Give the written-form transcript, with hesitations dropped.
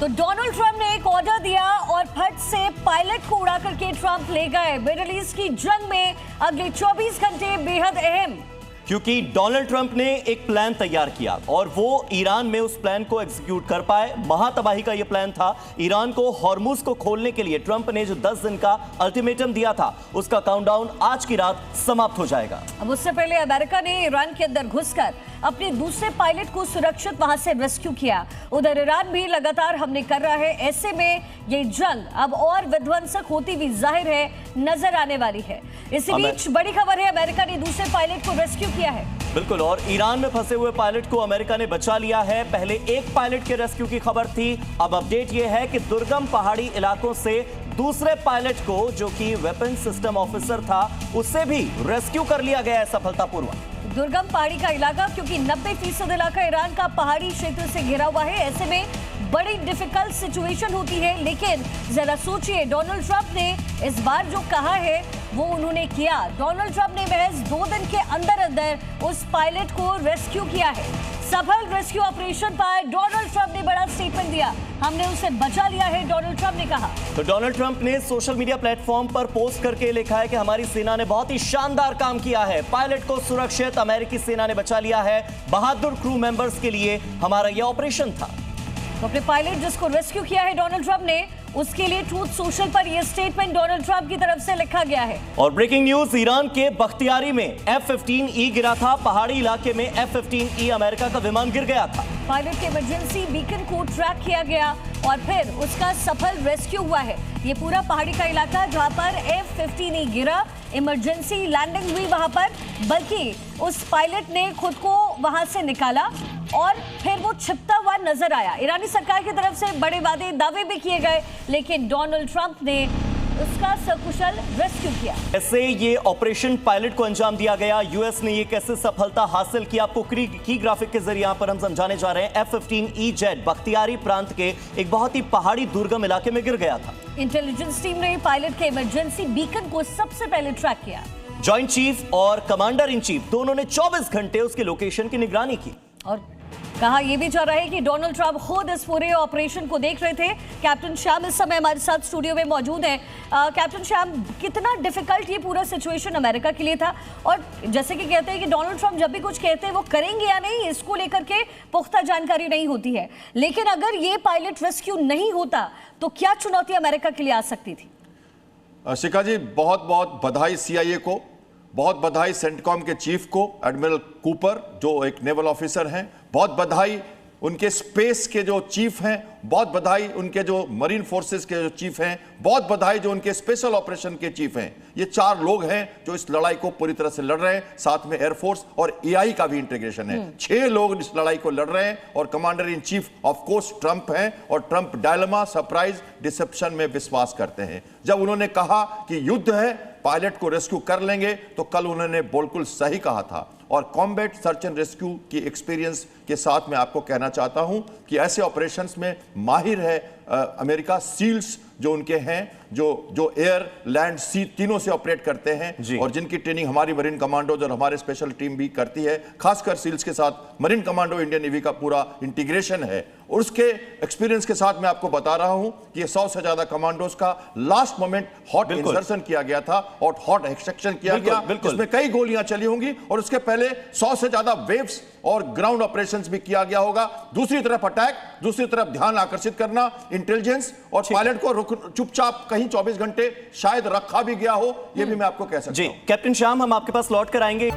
तो Donald Trump ने एक ऑर्डर दिया और फट से पायलट को उड़ा करके ट्रंप ले गए। मिडिल ईस्ट की जंग में अगले 24 घंटे बेहद अहम, क्योंकि डोनाल्ड ट्रंप ने एक प्लान तैयार किया और वो ईरान में उस प्लान को एग्जीक्यूट कर पाए। महातबाही का ये प्लान था। ईरान को हॉर्मुज को खोलने के लिए ट्रंप ने जो 10 दिन का अल्टीमेटम दिया था, उसका काउंटडाउन आज की रात समाप्त हो जाएगा। अब उससे पहले अमेरिका ने ईरान के अंदर घुसकर अपने दूसरे पायलट को सुरक्षित वहां से रेस्क्यू किया। उधर ईरान भी लगातार हमले कर रहा है। ऐसे में ये जंग अब और विध्वंसक होती हुई जाहिर है नजर आने वाली है। इसी बीच बड़ी खबर है, अमेरिका ने दूसरे पायलट को रेस्क्यू किया है। बिल्कुल, और ईरान में फंसे हुए पायलट को अमेरिका ने बचा लिया है। पहले एक पायलट के रेस्क्यू की खबर थी, अब अपडेट यह है कि दुर्गम पहाड़ी इलाकों से दूसरे पायलट को, जो कि वेपन सिस्टम ऑफिसर था, उससे भी रेस्क्यू कर लिया गया है सफलतापूर्वक। दुर्गम पहाड़ी का इलाका, क्योंकि 90% इलाका ईरान का पहाड़ी क्षेत्र से घिरा हुआ है। ऐसे में बड़ी डिफिकल्ट सिचुएशन होती है। लेकिन जरा सोचिए, डोनाल्ड ट्रंप ने इस बार जो कहा है वो उन्होंने किया। डोनाल्ड ट्रंप ने महज 2 दिन के अंदर अंदर उस पायलट को रेस्क्यू किया है। सफल रेस्क्यू ऑपरेशन पर डोनाल्ड ट्रंप ने बड़ा स्टेटमेंट दिया। हमने उसे बचा लिया है, डोनाल्ड ट्रंप ने कहा। तो डोनाल्ड ट्रंप ने सोशल मीडिया प्लेटफॉर्म पर पोस्ट करके लिखा है कि हमारी सेना ने बहुत ही शानदार काम किया है, पायलट को सुरक्षित अमेरिकी सेना ने बचा लिया है। बहादुर क्रू मेंबर्स के लिए हमारा यह ऑपरेशन था। तो अपने पायलट जिसको रेस्क्यू किया है डोनाल्ड ट्रंप ने, उसके लिए ट्रूथ सोशल पर यह स्टेटमेंट डोनाल्ड ट्रंप की तरफ से लिखा गया है। और ब्रेकिंग न्यूज, ईरान के बख्तियारी में F-15E गिरा था। पहाड़ी इलाके में F-15E अमेरिका का विमान गिर गया था। पायलट के इमरजेंसी बीकन को ट्रैक किया गया और फिर उसका सफल रेस्क्यू हुआ है। ये पूरा पहाड़ी का इलाका जहां पर F-15E गिरा, इमरजेंसी लैंडिंग हुई वहां पर, बल्कि उस पायलट ने खुद को वहां से निकाला और फिर वो छिपता हुआ नजर आया। ईरानी सरकार की तरफ से बड़े वादे दावे भी किए गए, लेकिन डोनाल्ड ट्रंप ने उसका सकुशल रेस्क्यू किया। कैसे ये ऑपरेशन पायलट को अंजाम दिया गया, यूएस ने ये कैसे सफलता हासिल की, आपको की ग्राफिक के जरिए यहां पर हम समझाने जा रहे हैं। F-15E जेट बख्तियारी प्रांत के एक बहुत ही पहाड़ी दुर्गम इलाके में गिर गया था। इंटेलिजेंस टीम ने पायलट के इमरजेंसी बीकन को सबसे पहले ट्रैक किया। जॉइंट चीफ और कमांडर इन चीफ दोनों ने 24 घंटे उसकी लोकेशन की निगरानी की। और कहा यह भी जा रहा है कि डोनाल्ड ट्रंप खुद इस पूरे ऑपरेशन को देख रहे थे। कैप्टन श्याम इस समय हमारे साथ स्टूडियो में मौजूद हैं। कैप्टन श्याम, कितना डिफिकल्ट ये पूरा सिचुएशन अमेरिका के लिए था, और जैसे कि कहते हैं कि डोनाल्ड ट्रंप जब भी कुछ कहते हैं वो करेंगे या नहीं, इसको लेकर के पुख्ता जानकारी नहीं होती है। लेकिन अगर ये पायलट रेस्क्यू नहीं होता तो क्या चुनौती अमेरिका के लिए आ सकती थी? शिखा जी, बहुत बहुत बधाई CIA को, बहुत बधाई सेंटकॉम के चीफ को, एडमिरल कूपर जो एक नेवल ऑफिसर हैं, बहुत बधाई उनके स्पेस के जो चीफ हैं, बहुत बधाई उनके जो मरीन फोर्सेस के जो चीफ हैं, बहुत बधाई जो उनके स्पेशल ऑपरेशन के चीफ हैं। ये 4 लोग हैं जो इस लड़ाई को पूरी तरह से लड़ रहे हैं। साथ में एयरफोर्स और AI का भी इंटीग्रेशन है। 6 लोग इस लड़ाई को लड़ रहे हैं और commander in chief of course Trump हैं। और ट्रंप डायलेमा, सरप्राइज, डिसेप्शन में विश्वास करते हैं। जब उन्होंने कहा कि युद्ध है, पायलट को रेस्क्यू कर लेंगे, तो कल उन्होंने बिल्कुल सही कहा था। और कॉम्बैट सर्च एंड रेस्क्यू की एक्सपीरियंस के साथ मैं आपको कहना चाहता हूं कि ऐसे ऑपरेशंस में माहिर है अमेरिका। सील्स जो उनके हैं, जो एयर, लैंड, सी तीनों से ऑपरेट करते हैं, और जिनकी ट्रेनिंग हमारी मरीन कमांडोज और हमारे स्पेशल टीम भी करती है। खासकर सील्स के साथ मरीन कमांडो इंडियन नेवी का पूरा इंटीग्रेशन है। और उसके एक्सपीरियंस के साथ मैं आपको बता रहा हूं कि 100 से ज्यादा कमांडोज का लास्ट मोमेंट हॉट इंसर्शन किया गया था और हॉट एक्सट्रैक्शन किया गया, जिसमें कई गोलियां चली होंगी। और उसके पहले 100 से ज्यादा वेव्स और ग्राउंड ऑपरेशंस भी किया गया होगा। दूसरी तरफ अटैक, दूसरी तरफ ध्यान आकर्षित करना, इंटेलिजेंस, और पायलट को चुपचाप कहीं 24 घंटे शायद रखा भी गया हो, यह भी मैं आपको कह सकता हूं। कैप्टन श्याम, हम आपके पास लौट कर आएंगे।